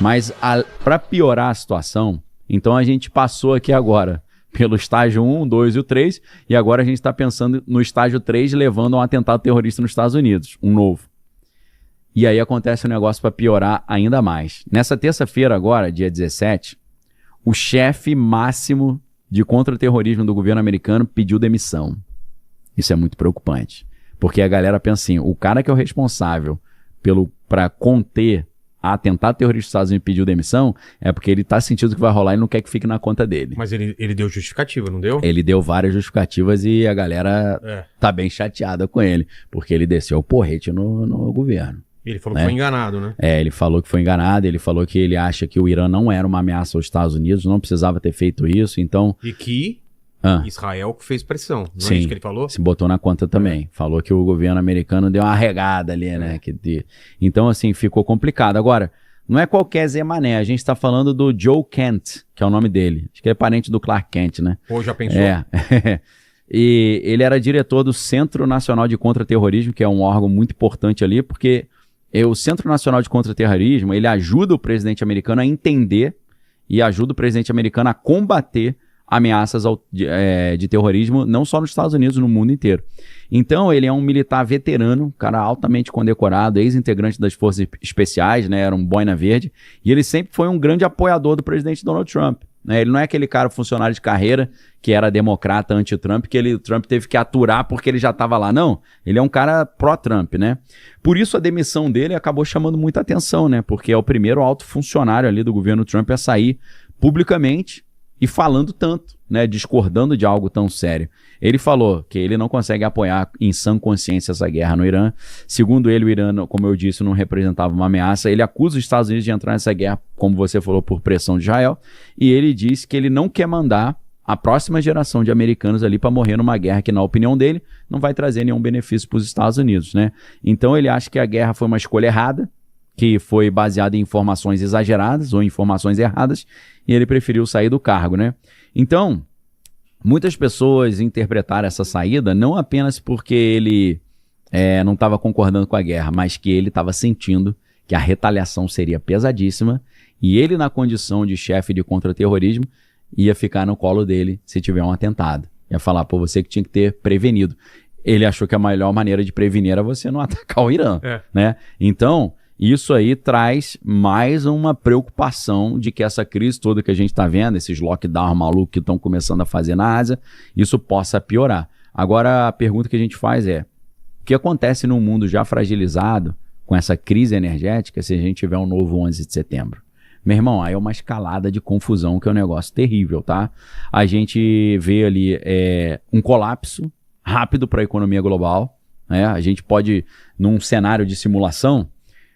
Mas para piorar a situação, então a gente passou aqui agora pelo estágio 1, 2 e o 3, e agora a gente está pensando no estágio 3 levando a um atentado terrorista nos Estados Unidos, um novo. E aí acontece um negócio para piorar ainda mais. Nessa terça-feira agora, dia 17, o chefe máximo de contra-terrorismo do governo americano pediu demissão. Isso é muito preocupante, porque a galera pensa assim, o cara que é o responsável para conter a atentado terrorista dos Estados Unidos pediu demissão, é porque ele tá sentindo que vai rolar e não quer que fique na conta dele. Mas ele deu justificativa, não deu? Ele deu várias justificativas e a galera tá bem chateada com ele, porque ele desceu o porrete no governo. Ele falou que foi enganado, né? Ele falou que foi enganado, ele falou que ele acha que o Irã não era uma ameaça aos Estados Unidos, não precisava ter feito isso, então... E que Israel fez pressão, não Sim, é isso que ele falou? Se botou na conta também. Falou que o governo americano deu uma regada ali, né? Então, assim, ficou complicado. Agora, não é qualquer Zé Mané, a gente tá falando do Joe Kent, que é o nome dele. Acho que é parente do Clark Kent, né? Pô, já pensou? E ele era diretor do Centro Nacional de Contra-Terrorismo, que é um órgão muito importante ali, porque o Centro Nacional de Contra-Terrorismo, ele ajuda o presidente americano a entender e ajuda o presidente americano a combater ameaças de terrorismo, não só nos Estados Unidos, no mundo inteiro. Então, ele é um militar veterano, cara altamente condecorado, ex-integrante das Forças Especiais, né, era um boina verde, e ele sempre foi um grande apoiador do presidente Donald Trump. Né? Ele não é aquele cara funcionário de carreira que era democrata anti-Trump, que o Trump teve que aturar porque ele já estava lá. Não, ele é um cara pró-Trump, né? Por isso a demissão dele acabou chamando muita atenção, né? Porque é o primeiro alto funcionário ali do governo Trump a sair publicamente e falando tanto, né, discordando de algo tão sério. Ele falou que ele não consegue apoiar em sã consciência essa guerra no Irã. Segundo ele, o Irã, como eu disse, não representava uma ameaça. Ele acusa os Estados Unidos de entrar nessa guerra, como você falou, por pressão de Israel. E ele disse que ele não quer mandar a próxima geração de americanos ali para morrer numa guerra que, na opinião dele, não vai trazer nenhum benefício para os Estados Unidos, né? Então ele acha que a guerra foi uma escolha errada, que foi baseada em informações exageradas ou informações erradas, e ele preferiu sair do cargo, né? Então, muitas pessoas interpretaram essa saída não apenas porque ele não estava concordando com a guerra, mas que ele estava sentindo que a retaliação seria pesadíssima e ele, na condição de chefe de contra-terrorismo, ia ficar no colo dele se tiver um atentado. Ia falar, pô, você que tinha que ter prevenido. Ele achou que a melhor maneira de prevenir era você não atacar o Irã, né? Então, isso aí traz mais uma preocupação de que essa crise toda que a gente está vendo, esses lockdowns malucos que estão começando a fazer na Ásia, isso possa piorar. Agora, a pergunta que a gente faz é, o que acontece num mundo já fragilizado com essa crise energética se a gente tiver um novo 11 de setembro? Meu irmão, aí é uma escalada de confusão que é um negócio terrível, tá? A gente vê ali um colapso rápido para a economia global, né? A gente pode, num cenário de simulação,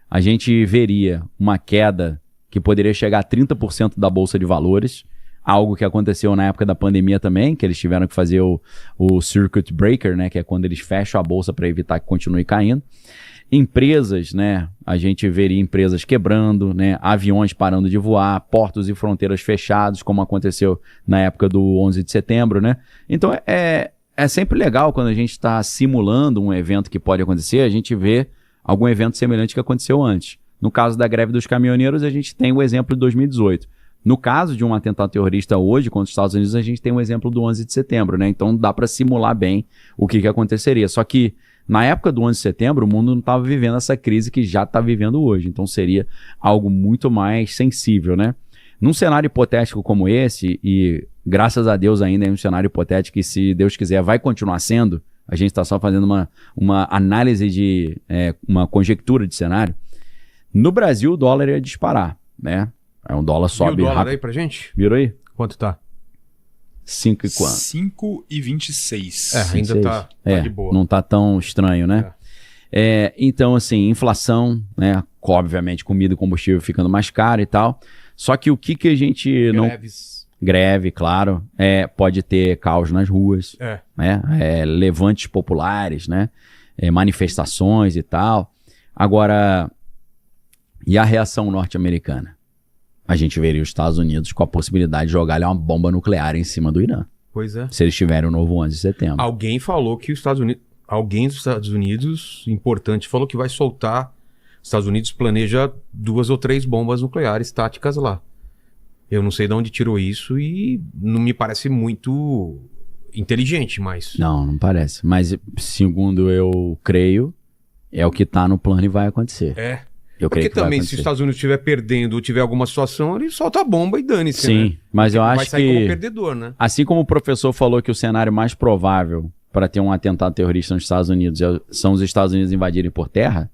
a gente veria uma queda que poderia chegar a 30% da Bolsa de Valores, algo que aconteceu na época da pandemia também, que eles tiveram que fazer o circuit breaker, né, que é quando eles fecham a Bolsa para evitar que continue caindo. Empresas, né, a gente veria empresas quebrando, né, aviões parando de voar, portos e fronteiras fechados, como aconteceu na época do 11 de setembro, né? Então é sempre legal quando a gente está simulando um evento que pode acontecer, a gente vê algum evento semelhante que aconteceu antes. No caso da greve dos caminhoneiros, a gente tem o exemplo de 2018. No caso de um atentado terrorista hoje contra os Estados Unidos, a gente tem o exemplo do 11 de setembro, né? Então dá para simular bem o que aconteceria. Só que na época do 11 de setembro, o mundo não estava vivendo essa crise que já está vivendo hoje. Então seria algo muito mais sensível, né? Num cenário hipotético como esse, e graças a Deus ainda é um cenário hipotético e se Deus quiser vai continuar sendo, a gente está só fazendo uma análise de uma conjectura de cenário. No Brasil, o dólar ia disparar, né? Um dólar sobe rápido. Viu o dólar aí pra gente? Virou aí? Quanto tá? 5 e quanto? 5,26. Ainda tá de boa. Não tá tão estranho, né? Então, assim, inflação, né? Obviamente, comida e combustível ficando mais caro e tal. Só que o que a gente Greve, claro. Pode ter caos nas ruas, né? Levantes populares, né? Manifestações e tal. Agora, e a reação norte-americana? A gente veria os Estados Unidos com a possibilidade de jogar uma bomba nuclear em cima do Irã. Pois é. Se eles tiverem o novo 11 de setembro. Alguém falou que alguém dos Estados Unidos, importante, falou que vai soltar Os Estados Unidos planeja 2 ou 3 bombas nucleares táticas lá. Eu não sei de onde tirou isso e não me parece muito inteligente, mas... Não parece. Mas, segundo eu creio, é o que tá no plano e vai acontecer. Eu Porque também, se os Estados Unidos estiver perdendo ou tiver alguma situação, ele solta a bomba e dane-se, Sim, né? Mas eu acho que... Vai sair como perdedor, né? Assim como o professor falou que o cenário mais provável para ter um atentado terrorista nos Estados Unidos são os Estados Unidos invadirem por terra,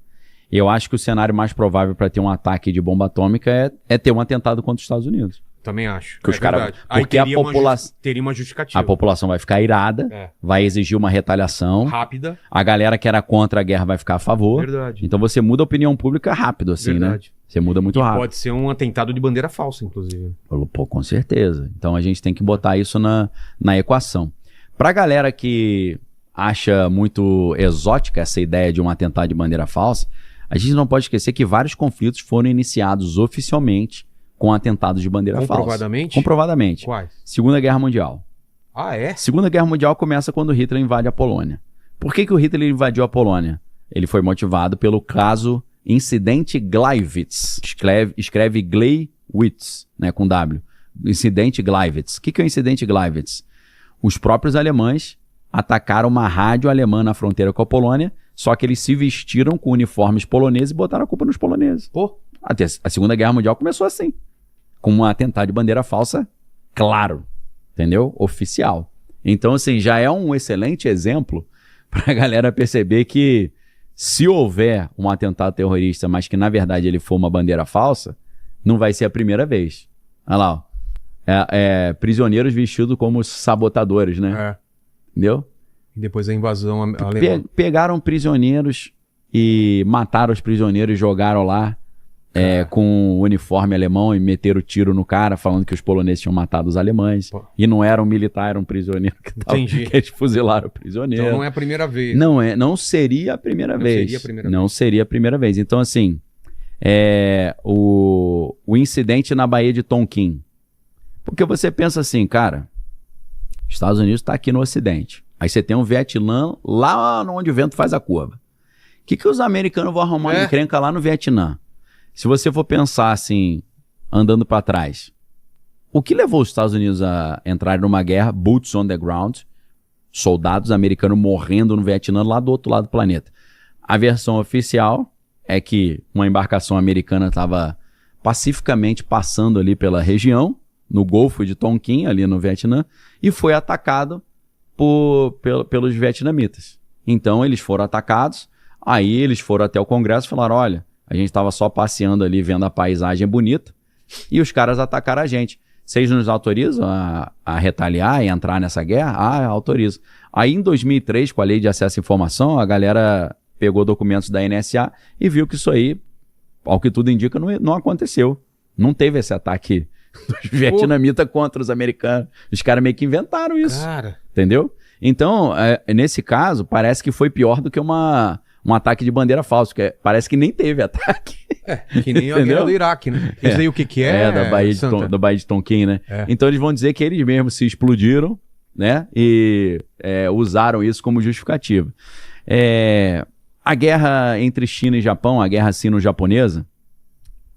eu acho que o cenário mais provável para ter um ataque de bomba atômica é ter um atentado contra os Estados Unidos. Também acho. Que os caras... Porque a população... Teria uma justificativa. A população vai ficar irada, vai exigir uma retaliação. Rápida. A galera que era contra a guerra vai ficar a favor. Verdade. Então você muda a opinião pública rápido, assim, Verdade. Né? Você muda muito rápido. Pode ser um atentado de bandeira falsa, inclusive. Pô, com certeza. Então a gente tem que botar isso na equação. Pra galera que acha muito exótica essa ideia de um atentado de bandeira falsa, a gente não pode esquecer que vários conflitos foram iniciados oficialmente com atentados de bandeira falsa. Comprovadamente? Comprovadamente. Quais? Segunda Guerra Mundial. Ah, é? Segunda Guerra Mundial começa quando Hitler invade a Polônia. Por que o Hitler invadiu a Polônia? Ele foi motivado pelo caso Incidente Gleiwitz. Escreve Gleiwitz, né, com W. Incidente Gleiwitz. O que é o Incidente Gleiwitz? Os próprios alemães atacaram uma rádio alemã na fronteira com a Polônia, só que eles se vestiram com uniformes poloneses e botaram a culpa nos poloneses. Pô. A Segunda Guerra Mundial começou assim, com um atentado de bandeira falsa, claro, entendeu? Oficial. Então, assim, já é um excelente exemplo para a galera perceber que se houver um atentado terrorista, mas que na verdade ele for uma bandeira falsa, não vai ser a primeira vez. Olha lá, ó. Prisioneiros vestidos como sabotadores, né? Entendeu? E depois a invasão alemã. Pegaram prisioneiros e mataram os prisioneiros e jogaram lá com o uniforme alemão e meteram tiro no cara, falando que os poloneses tinham matado os alemães. Pô. E não era um militar, era um prisioneiro que eles fuzilaram o prisioneiro. Então não é a primeira vez. Não seria a primeira vez. Não seria a primeira vez. Então, assim, o incidente na Baía de Tonkin. Porque você pensa assim, cara, Estados Unidos está aqui no Ocidente. Aí você tem um Vietnã lá onde o vento faz a curva. O que os americanos vão arrumar de encrenca lá no Vietnã? Se você for pensar assim, andando para trás, o que levou os Estados Unidos a entrar numa guerra, boots on the ground, soldados americanos morrendo no Vietnã lá do outro lado do planeta? A versão oficial é que uma embarcação americana estava pacificamente passando ali pela região, no Golfo de Tonkin, ali no Vietnã, e foi atacado pelos vietnamitas. Então eles foram atacados, aí eles foram até o Congresso e falaram, olha, a gente estava só passeando ali, vendo a paisagem bonita, e os caras atacaram a gente. Vocês nos autorizam a retaliar e entrar nessa guerra? Ah, autorizo. Aí em 2003, com a Lei de Acesso à Informação, a galera pegou documentos da NSA e viu que isso aí, ao que tudo indica, não aconteceu. Não teve esse ataque dos vietnamitas contra os americanos. Os caras meio que inventaram isso. Cara. Entendeu? Então, nesse caso, parece que foi pior do que um ataque de bandeira falsa, porque parece que nem teve ataque. Que nem a guerra do Iraque, né? Isso aí o que é? Da Baía de Tonkin, né? Então eles vão dizer que eles mesmos se explodiram, né? E usaram isso como justificativa. A guerra entre China e Japão, a guerra sino-japonesa,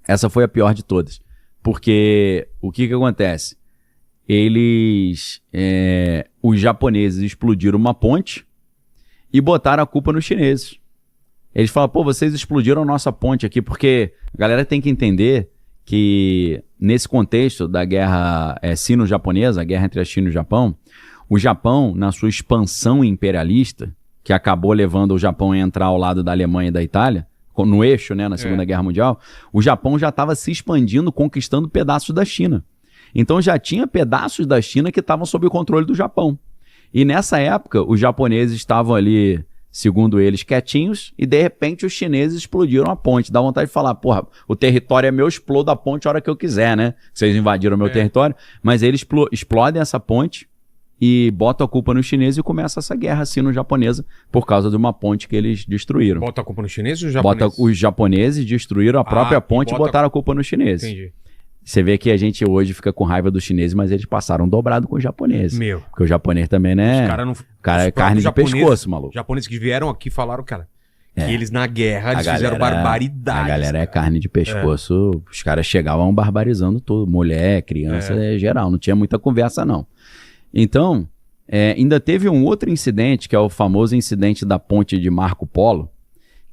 essa foi a pior de todas. Porque o que acontece? Os japoneses explodiram uma ponte e botaram a culpa nos chineses. Eles falam, pô, vocês explodiram a nossa ponte aqui, porque a galera tem que entender que nesse contexto da guerra sino-japonesa, a guerra entre a China e o Japão, na sua expansão imperialista, que acabou levando o Japão a entrar ao lado da Alemanha e da Itália, no eixo, né, na Segunda Guerra Mundial, o Japão já estava se expandindo, conquistando pedaços da China. Então já tinha pedaços da China que estavam sob o controle do Japão. E nessa época, os japoneses estavam ali, segundo eles, quietinhos, e de repente os chineses explodiram a ponte. Dá vontade de falar, porra, o território é meu, explodo a ponte a hora que eu quiser, né? Vocês invadiram o meu território. Mas eles explodem essa ponte e botam a culpa nos chineses e começa essa guerra sino-japonesa por causa de uma ponte que eles destruíram. Bota a culpa nos chineses ou japoneses? Os japoneses destruíram a própria ponte e botaram a culpa nos chineses. Entendi. Você vê que a gente hoje fica com raiva dos chineses, mas eles passaram dobrado com os japoneses. Porque o japonês também, né? Os cara não... cara é carne de pescoço, maluco. Os japoneses que vieram aqui falaram, cara, Que eles na guerra eles fizeram barbaridades. A galera é carne de pescoço. Os caras chegavam barbarizando tudo. Mulher, criança, geral. Não tinha muita conversa, não. Então, ainda teve um outro incidente, que é o famoso incidente da ponte de Marco Polo,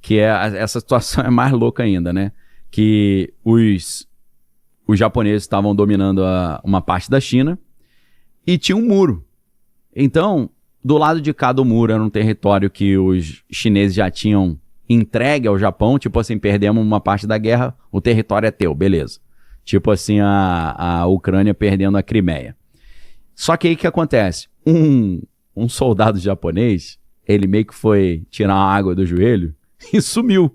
que essa situação é mais louca ainda, né? Que os japoneses estavam dominando uma parte da China e tinha um muro. Então, do lado de cá do muro era um território que os chineses já tinham entregue ao Japão, tipo assim, perdemos uma parte da guerra, o território é teu, beleza. Tipo assim, a Ucrânia perdendo a Crimeia. Só que aí o que acontece? Um soldado japonês, ele meio que foi tirar a água do joelho e sumiu.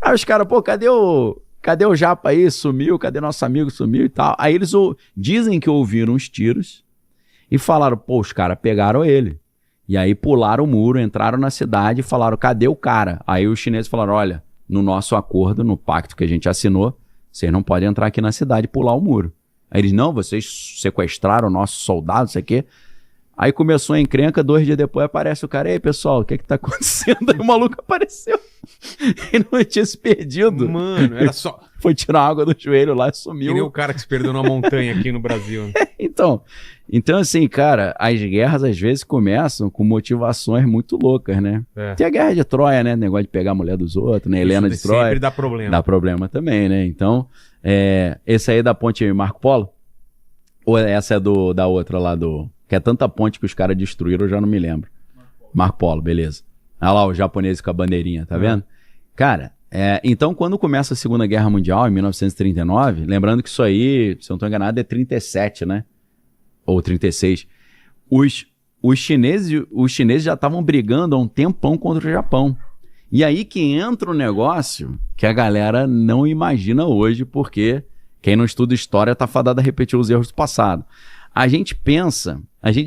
Aí os caras, pô, cadê o japa aí? Sumiu, cadê nosso amigo? Sumiu e tal. Aí eles dizem que ouviram os tiros e falaram, pô, os caras pegaram ele. E aí pularam o muro, entraram na cidade e falaram, cadê o cara? Aí os chineses falaram, olha, no nosso acordo, no pacto que a gente assinou, vocês não podem entrar aqui na cidade e pular o muro. Aí eles, não, vocês sequestraram o nosso soldado, não sei o quê. Aí começou a encrenca, 2 dias depois aparece o cara, ei pessoal, o que tá acontecendo? Aí o maluco apareceu. Ele não tinha se perdido. Mano, era só... Foi tirar água do joelho lá e sumiu. Que nem o cara que se perdeu na montanha aqui no Brasil. Né? Então assim, cara, as guerras às vezes começam com motivações muito loucas, né? Tem a guerra de Troia, né? Negócio de pegar a mulher dos outros, né? Helena de Troia. Sempre dá problema. Dá problema também, né? Então, esse aí da ponte Marco Polo? Ou essa é da outra lá do... Que é tanta ponte que os caras destruíram, eu já não me lembro. Marco Polo, beleza. Olha lá o japonês com a bandeirinha, tá vendo? Cara, então quando começa a Segunda Guerra Mundial, em 1939, lembrando que isso aí, se eu não estou enganado, é 37, né? Ou 36. Os chineses já estavam brigando há um tempão contra o Japão. E aí que entra um negócio que a galera não imagina hoje, porque quem não estuda história tá fadado a repetir os erros do passado. A gente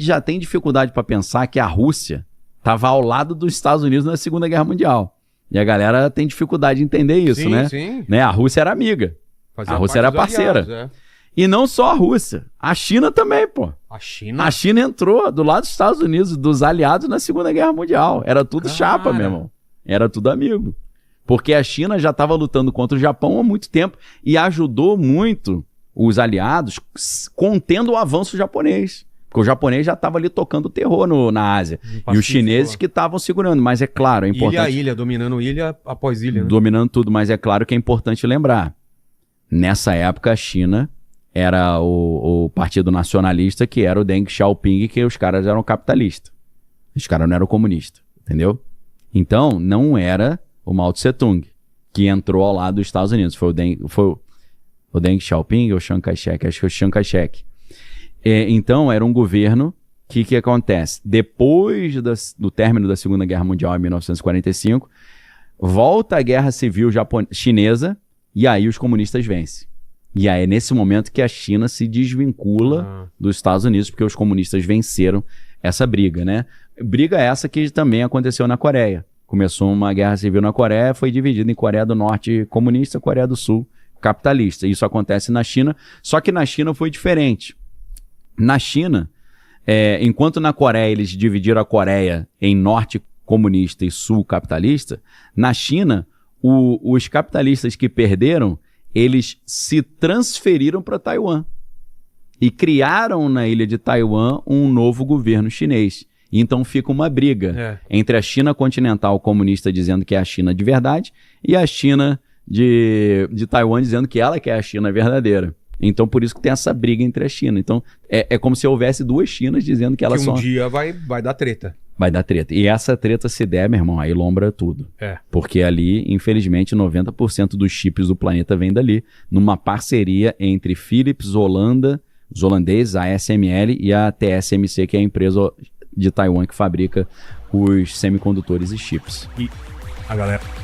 já tem dificuldade para pensar que a Rússia estava ao lado dos Estados Unidos na Segunda Guerra Mundial. E a galera tem dificuldade de entender isso, né? Sim. A Rússia era amiga. A Rússia era parceira. Aliados, E não só a Rússia. A China também, pô. A China entrou do lado dos Estados Unidos, dos aliados na Segunda Guerra Mundial. Era tudo chapa, meu irmão. Era tudo amigo. Porque a China já estava lutando contra o Japão há muito tempo e ajudou muito os aliados contendo o avanço japonês. Porque o japonês já estava ali tocando terror na Ásia. E os chineses que estavam segurando. Mas é claro, é importante... Ilha, dominando ilha após ilha. Né? Dominando tudo, mas é claro que é importante lembrar. Nessa época, a China era o partido nacionalista, que era o Deng Xiaoping, que os caras eram capitalistas. Os caras não eram comunistas, entendeu? Então, não era o Mao Tse Tung, que entrou ao lado dos Estados Unidos. Foi o Deng Xiaoping ou Chiang Kai-shek? Acho que foi o Chiang Kai-shek. Então, era um governo que acontece? Depois do término da Segunda Guerra Mundial, em 1945, volta a Guerra Civil Chinesa e aí os comunistas vencem. E aí é nesse momento que a China se desvincula dos Estados Unidos, porque os comunistas venceram essa briga, né? Briga essa que também aconteceu na Coreia. Começou uma guerra civil na Coreia, foi dividida em Coreia do Norte comunista, Coreia do Sul capitalista. Isso acontece na China, só que na China foi diferente. Na China, enquanto na Coreia eles dividiram a Coreia em norte comunista e sul capitalista, na China, os capitalistas que perderam, eles se transferiram para Taiwan e criaram na ilha de Taiwan um novo governo chinês. Então fica uma briga entre a China continental comunista dizendo que é a China de verdade e a China de Taiwan dizendo que ela que é a China verdadeira. Então, por isso que tem essa briga entre a China. Então, é como se houvesse duas Chinas dizendo que elas são... Que um dia vai dar treta. Vai dar treta. E essa treta se der, meu irmão, aí lombra tudo. Porque ali, infelizmente, 90% dos chips do planeta vem dali, numa parceria entre Philips, Holanda, os holandeses, a ASML e a TSMC, que é a empresa de Taiwan que fabrica os semicondutores e chips. E a galera...